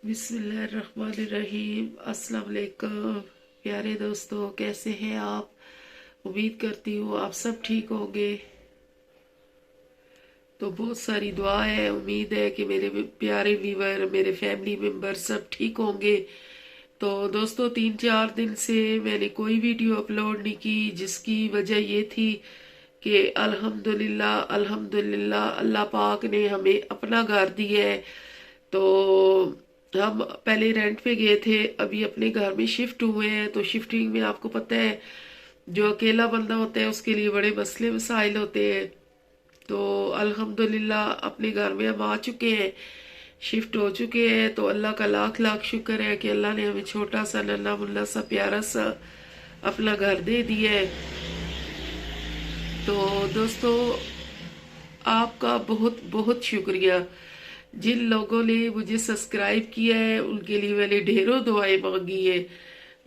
बिस्मिल्लाहिर्रहमानिर्रहीम। अस्सलाम वालेकुम प्यारे दोस्तों, कैसे हैं आप? उम्मीद करती हूँ आप सब ठीक होंगे। तो बहुत सारी दुआ है, उम्मीद है कि मेरे प्यारे व्यूवर, मेरे फैमिली मेंबर सब ठीक होंगे। तो दोस्तों, 3-4 दिन से मैंने कोई वीडियो अपलोड नहीं की, जिसकी वजह ये थी कि अल्हम्दुलिल्लाह अल्हम्दुलिल्लाह अल्लाह पाक ने हमें अपना घर दिया है। तो हम पहले रेंट पे गए थे, अभी अपने घर में शिफ्ट हुए हैं। तो शिफ्टिंग में आपको पता है, जो अकेला बंदा होता है उसके लिए बड़े मसले मसाइल होते हैं। तो अल्हम्दुलिल्लाह अपने घर में हम आ चुके हैं, शिफ्ट हो चुके हैं। तो अल्लाह का लाख लाख शुक्र है कि अल्लाह ने हमें छोटा सा नन्हा मुन्ना सा प्यारा सा अपना घर दे दिया है। तो दोस्तों, आपका बहुत बहुत शुक्रिया। जिन लोगों ने मुझे सब्सक्राइब किया है उनके लिए मैंने ढेरों दुआएं मांगी है।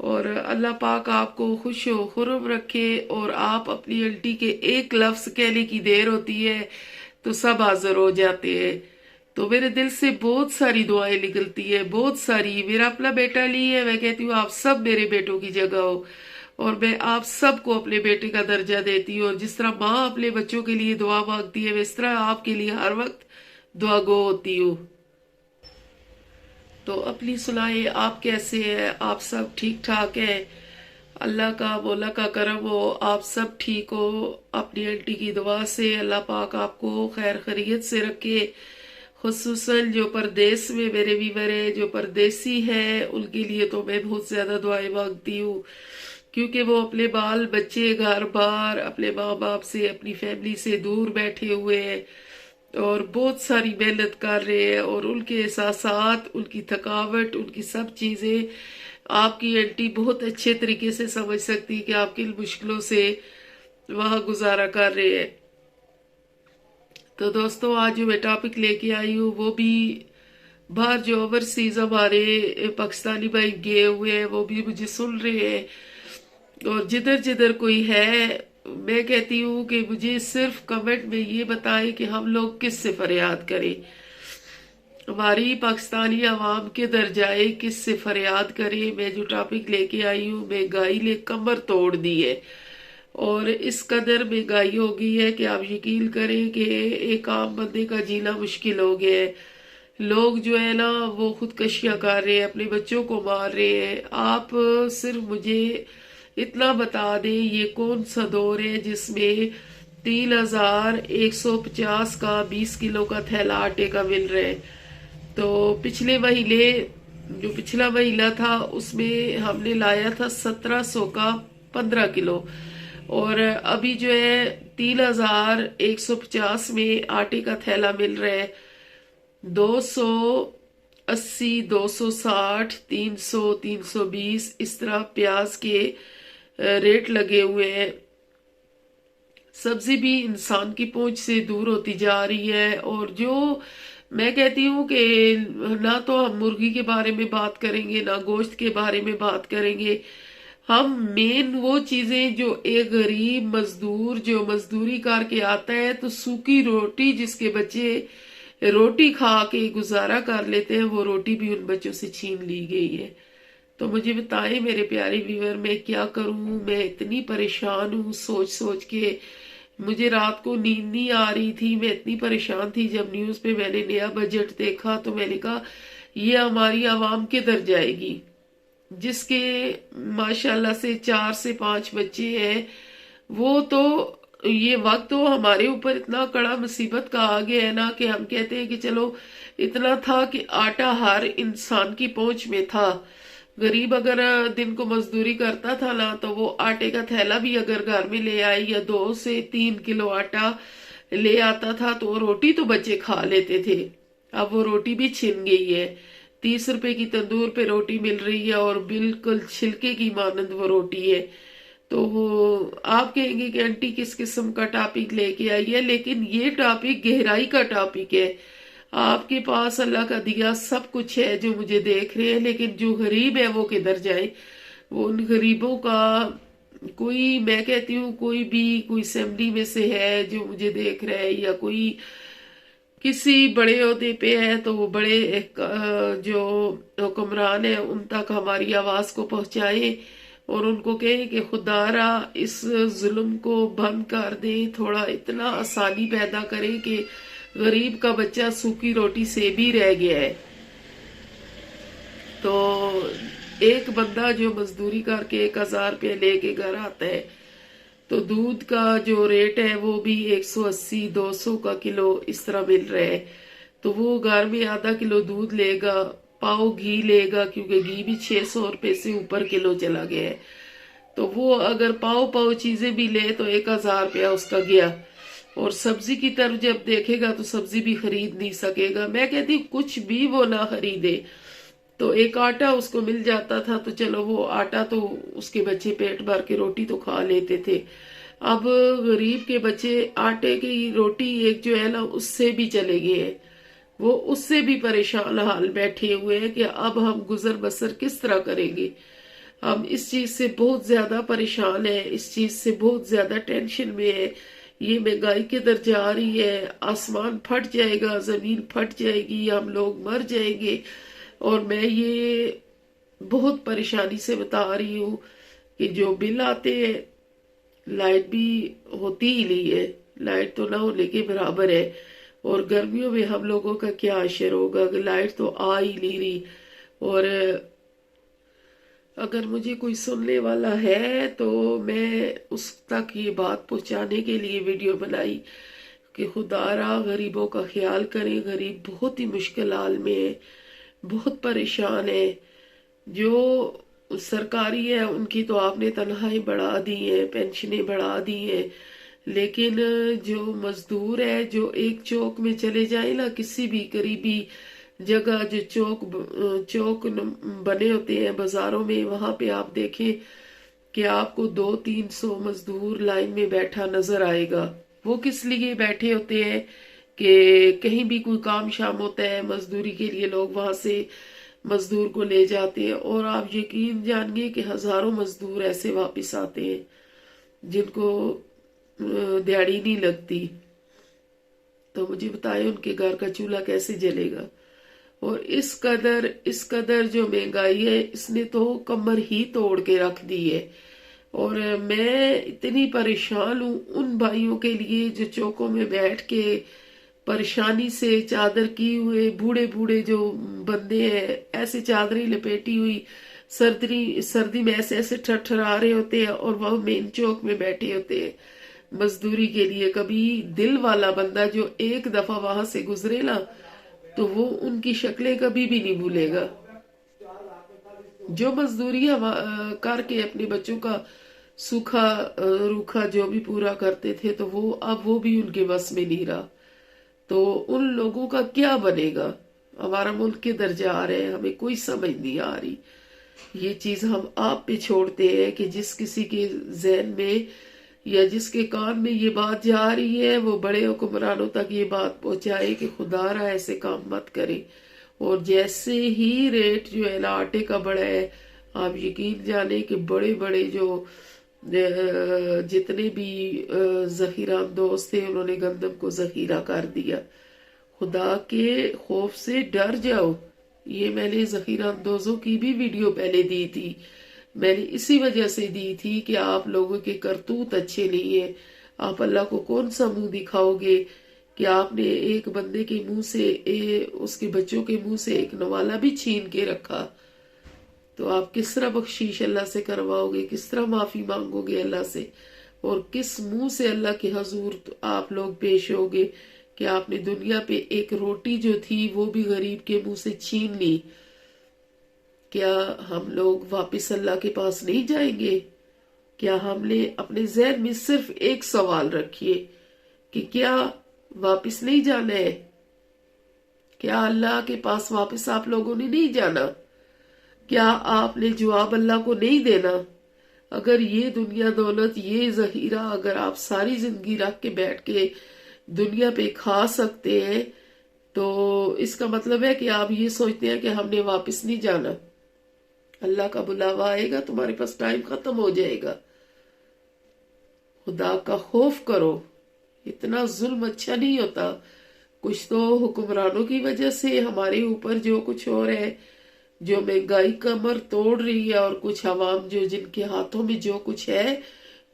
और अल्लाह पाक आपको खुश हो खुर्रम रखे। और आप अपनी आंटी के एक लफ्ज कहने की देर होती है तो सब हाजिर हो जाते हैं। तो मेरे दिल से बहुत सारी दुआएं निकलती है, बहुत सारी। मेरा अपना बेटा नहीं है, मैं कहती हूँ आप सब मेरे बेटों की जगह हो, और मैं आप सबको अपने बेटे का दर्जा देती हूँ। और जिस तरह माँ अपने बच्चों के लिए दुआ मांगती है, इस तरह आपके लिए हर वक्त दुआ गो होती हूँ। तो अपनी सुनाए, आप कैसे हैं? आप सब ठीक ठाक हैं? अल्लाह का मौला का करम हो, आप सब ठीक हो। अपनी आंटी की दुआ से अल्लाह पाक आपको खैर खैरियत से रखे। खुसूसन जो परदेश में मेरे व्यूवर है, जो परदेसी है, उनके लिए तो मैं बहुत ज्यादा दुआएं मांगती हूँ, क्योंकि वो अपने बाल बच्चे, घर बार, अपने माँ बाप से, अपनी फैमिली से दूर बैठे हुए हैं और बहुत सारी मेहनत कर रहे हैं। और उनके साथ साथ उनकी थकावट, उनकी सब चीजें आपकी आंटी बहुत अच्छे तरीके से समझ सकती है कि आप किन मुश्किलों से वहां गुजारा कर रहे हैं। तो दोस्तों, आज जो मैं टॉपिक लेके आई हूँ वो भी बाहर जो ओवरसीज हमारे पाकिस्तानी भाई गए हुए हैं वो भी मुझे सुन रहे हैं। और जिधर जिधर कोई है, मैं कहती हूँ कि मुझे सिर्फ कमेंट में ये बताएं कि हम लोग किससे फरियाद करें। हमारी पाकिस्तानी आवाम के दर जाए, किससे फरियाद करे। मैं जो टॉपिक लेके आई हूँ, महंगाई ने कमर तोड़ दी है। और इस कदर महंगाई हो गई है कि आप यकीन करें कि एक आम बंदे का जीना मुश्किल हो गया है। लोग जो है ना, वो खुदकशियां कर रहे हैं, अपने बच्चों को मार रहे हैं। आप सिर्फ मुझे इतना बता दें, ये कौन सा दौर है जिसमें 3150 का 20 किलो का थैला आटे का मिल रहा है। तो पिछले महीने, जो पिछला महीना था, उसमें हमने लाया था 1700 का 15 किलो। और अभी जो है 3150 में आटे का थैला मिल रहा है 280, 260, 300, 320, इस तरह प्याज के रेट लगे हुए हैं। सब्जी भी इंसान की पहुंच से दूर होती जा रही है। और जो मैं कहती हूँ कि ना तो हम मुर्गी के बारे में बात करेंगे, ना गोश्त के बारे में बात करेंगे। हम मेन वो चीजें, जो एक गरीब मजदूर जो मजदूरी करके आता है, तो सूखी रोटी जिसके बच्चे रोटी खा के गुजारा कर लेते हैं, वो रोटी भी उन बच्चों से छीन ली गई है। तो मुझे बताएं मेरे प्यारे व्यूवर, मैं क्या करूं? मैं इतनी परेशान हूं, सोच सोच के मुझे रात को नींद नहीं आ रही थी। मैं इतनी परेशान थी, जब न्यूज पे मैंने नया बजट देखा तो मैंने कहा ये हमारी आवाम किधर जाएगी, जिसके माशाल्लाह से 4 से 5 बच्चे हैं। वो तो ये वक्त तो हमारे ऊपर इतना कड़ा मुसीबत का आ गया है ना, कि हम कहते हैं कि चलो इतना था कि आटा हर इंसान की पहुंच में था। गरीब अगर दिन को मजदूरी करता था ना, तो वो आटे का थैला भी अगर घर में ले आए, या 2 से 3 किलो आटा ले आता था, तो वो रोटी तो बच्चे खा लेते थे। अब वो रोटी भी छिन गई है। 30 रुपए की तंदूर पे रोटी मिल रही है, और बिल्कुल छिलके की मानंद वो रोटी है। तो वो आप कहेंगे कि आंटी किस किस्म का टॉपिक लेके आई है, लेकिन ये टॉपिक गहराई का टॉपिक है। आपके पास अल्लाह का दिया सब कुछ है जो मुझे देख रहे हैं, लेकिन जो गरीब है वो किधर जाए? वो उन गरीबों का कोई, मैं कहती हूँ कोई भी, कोई असेंबली में से है जो मुझे देख रहा है, या कोई किसी बड़े ओहदे पे है तो वो बड़े जो हुक्मरान है उन तक हमारी आवाज को पहुंचाएं और उनको कहें कि खुदारा इस जुल्म को बंद कर दें, थोड़ा इतना आसानी पैदा करें कि गरीब का बच्चा सूखी रोटी से भी रह गया है। तो एक बंदा जो मजदूरी करके 1,000 रुपये लेके घर आता है तो दूध का जो रेट है वो भी 180-200 का किलो इस तरह मिल रहा है। तो वो घर में आधा किलो दूध लेगा, पाव घी लेगा, क्योंकि घी भी 600 रुपये से ऊपर किलो चला गया है। तो वो अगर पाव पाव चीजें भी ले तो 1,000 रुपया उसका गया। और सब्जी की तरफ जब देखेगा तो सब्जी भी खरीद नहीं सकेगा। मैं कहती हूँ कुछ भी वो ना खरीदे, तो एक आटा उसको मिल जाता था तो चलो वो आटा तो उसके बच्चे पेट भर के रोटी तो खा लेते थे। अब गरीब के बच्चे आटे की रोटी एक जो है ना उससे भी चले गए हैं। वो उससे भी परेशान हाल बैठे हुए हैं कि अब हम गुजर बसर किस तरह करेंगे। हम इस चीज से बहुत ज्यादा परेशान है, इस चीज से बहुत ज्यादा टेंशन में है। ये महंगाई किधर जा रही है, आसमान फट जाएगा, जमीन फट जाएगी, हम लोग मर जाएंगे। और मैं ये बहुत परेशानी से बता रही हूँ कि जो बिल आते हैं, लाइट भी होती ही नहीं है, लाइट तो ना होने के बराबर है। और गर्मियों में हम लोगों का क्या असर होगा अगर लाइट तो आ ही नहीं रही। और अगर मुझे कोई सुनने वाला है तो मैं उस तक ये बात पहुंचाने के लिए वीडियो बनाई कि खुदारा गरीबों का ख्याल करें। गरीब बहुत ही मुश्किल हाल में है, बहुत परेशान है। जो सरकारी है उनकी तो आपने तनख्वाही बढ़ा दी है, पेंशनें बढ़ा दी है, लेकिन जो मजदूर है जो एक चौक में चले जाए ना, किसी भी करीबी जगह जो चौक बने होते हैं बाजारों में, वहां पे आप देखें कि आपको 200-300 मजदूर लाइन में बैठा नजर आएगा। वो किस लिए बैठे होते हैं कि कहीं भी कोई काम शाम होता है, मजदूरी के लिए लोग वहां से मजदूर को ले जाते हैं। और आप यकीन जानिए कि हजारों मजदूर ऐसे वापस आते हैं जिनको दिहाड़ी नहीं लगती। तो मुझे बताएं उनके घर का चूल्हा कैसे जलेगा। और इस कदर जो महंगाई है इसने तो कमर ही तोड़ के रख दी है। और मैं इतनी परेशान हूँ उन भाइयों के लिए जो चौकों में बैठ के परेशानी से चादर की हुए बूढ़े बूढ़े जो बंदे हैं, ऐसे चादरी लपेटी हुई सर्दी सर्दी में ऐसे ऐसे ठठरा रहे होते हैं और वह मेन चौक में बैठे होते हैं मजदूरी के लिए। कभी दिल वाला बंदा जो एक दफा वहां से गुजरे ना तो वो उनकी शक्लें कभी भी नहीं भूलेगा। जो मजदूरी करके अपने बच्चों का सूखा रूखा जो भी पूरा करते थे तो वो अब वो भी उनके बस में नहीं रहा। तो उन लोगों का क्या बनेगा। हमारा मुल्क किधर जा रहे हैं हमें कोई समझ नहीं आ रही। ये चीज हम आप पे छोड़ते हैं कि जिस किसी के जहन में या जिसके कान में ये बात जा रही है वो बड़े हुक्मरानों तक ये बात पहुंचाए कि खुदारा ऐसे काम मत करे। और जैसे ही रेट जो है ना आटे का बढ़ा है, आप यकीन जाने कि बड़े बड़े जो जितने भी जखीरा दोस्त थे उन्होंने गंदम को जखीरा कर दिया। खुदा के खौफ से डर जाओ। ये मैंने जखीरा अंदोजों की भी वीडियो पहले दी थी। मैंने इसी वजह से दी थी कि आप लोगों के करतूत अच्छे नहीं है। आप अल्लाह को कौन सा मुंह दिखाओगे कि आपने एक बंदे के मुंह से उसके बच्चों के मुंह से एक नवाला भी छीन के रखा। तो आप किस तरह बख्शीश अल्लाह से करवाओगे, किस तरह माफी मांगोगे अल्लाह से, और किस मुंह से अल्लाह के हजूर आप लोग पेश होगे कि आपने दुनिया पे एक रोटी जो थी वो भी गरीब के मुंह से छीन ली। क्या हम लोग वापिस अल्लाह के पास नहीं जाएंगे? क्या हमने अपने जहन में सिर्फ एक सवाल रखिए कि क्या वापिस नहीं जाना है? क्या अल्लाह के पास वापस आप लोगों ने नहीं जाना? क्या आपने जवाब अल्लाह को नहीं देना? अगर ये दुनिया दौलत ये जहीरा अगर आप सारी जिंदगी रख के बैठ के दुनिया पे खा सकते हैं तो इसका मतलब है कि आप ये सोचते हैं कि हमने वापस नहीं जाना। अल्लाह का बुलावा आएगा, तुम्हारे पास टाइम खत्म हो जाएगा। खुदा का खौफ करो। इतना जुल्म अच्छा नहीं होता। कुछ तो हुक्मरानों की वजह से हमारे ऊपर जो कुछ हो रहा है, जो महंगाई कमर तोड़ रही है, और कुछ अवाम जो जिनके हाथों में जो कुछ है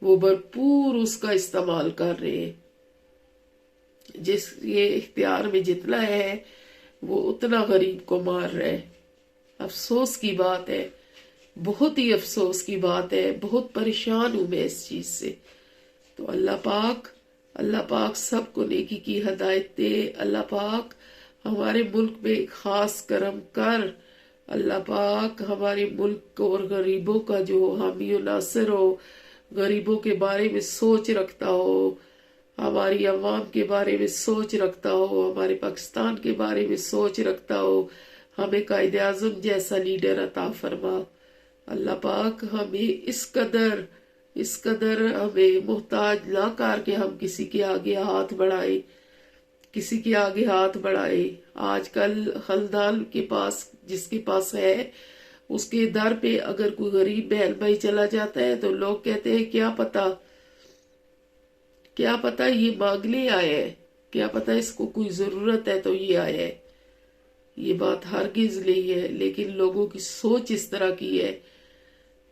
वो भरपूर उसका इस्तेमाल कर रहे हैं। जिस ये इख्तियार में जितना है वो उतना गरीब को मार रहा है। अफसोस की बात है, बहुत ही अफसोस की बात है। बहुत परेशान हूं मैं इस चीज से। तो अल्लाह पाक सबको नेकी की हदायत दे। अल्लाह पाक हमारे मुल्क में एक खास करम कर। अल्लाह पाक हमारे मुल्क को और गरीबों का जो हामी और नासिर हो, गरीबों के बारे में सोच रखता हो, हमारी अवाम के बारे में सोच रखता हो, हमारे पाकिस्तान के बारे में सोच रखता हो, हमें कायदे आजम जैसा लीडर अता फरमा। अल्लाह पाक हमें इस कदर हमें मोहताज ना करके हम किसी के आगे हाथ बढ़ाए, किसी के आगे हाथ बढ़ाए। आजकल खलदान के पास जिसके पास है उसके दर पे अगर कोई गरीब बहन भाई चला जाता है तो लोग कहते हैं क्या पता ये मांगने आया है, क्या पता इसको कोई जरूरत है तो ये आया है। ये बात हरगिज नहीं है, लेकिन लोगों की सोच इस तरह की है।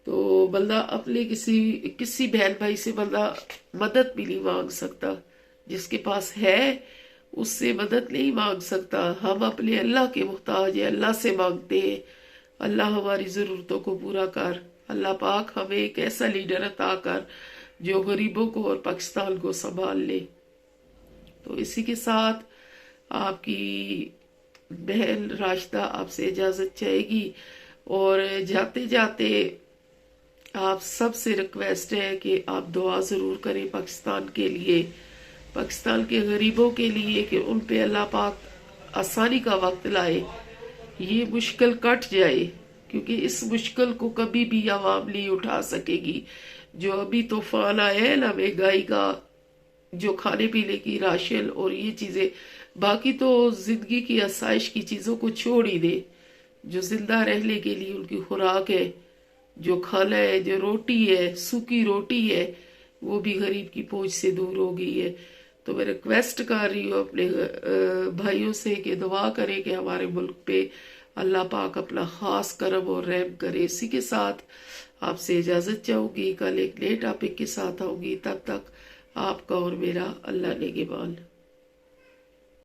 तो बंदा अपने किसी बहन भाई से बंदा मदद भी नहीं मांग सकता। जिसके पास है उससे मदद नहीं मांग सकता। हम अपने अल्लाह के मुहताज है, अल्लाह से मांगते हैं। अल्लाह हमारी जरूरतों को पूरा कर। अल्लाह पाक हमें एक ऐसा लीडर अता कर जो गरीबों को और पाकिस्तान को संभाल ले। तो इसी के साथ आपकी बहन राशिदा आपसे इजाजत चाहेगी, और जाते जाते आप सबसे रिक्वेस्ट है कि आप दुआ जरूर करें पाकिस्तान के लिए, पाकिस्तान के गरीबों के लिए, कि उन पे अल्लाह पाक आसानी का वक्त लाए, ये मुश्किल कट जाए। क्योंकि इस मुश्किल को कभी भी आवाम नहीं उठा सकेगी। जो अभी तूफान आया है ना महंगाई का, जो खाने पीने की राशन और ये चीजें, बाकी तो जिंदगी की आसाइश की चीजों को छोड़ ही दे। जो जिंदा रहने के लिए उनकी खुराक है, जो खाना है, जो रोटी है, सूखी रोटी है, वो भी गरीब की पहुंच से दूर हो गई है। तो मैं रिक्वेस्ट कर रही हूँ अपने भाइयों से कि दुआ करें कि हमारे मुल्क पे अल्लाह पाक अपना खास करम और रहम करे। इसी के साथ आपसे इजाजत चाहूंगी। कल एक नए टॉपिक के साथ आऊंगी। तब तक आपका और मेरा अल्लाह नेगेबान।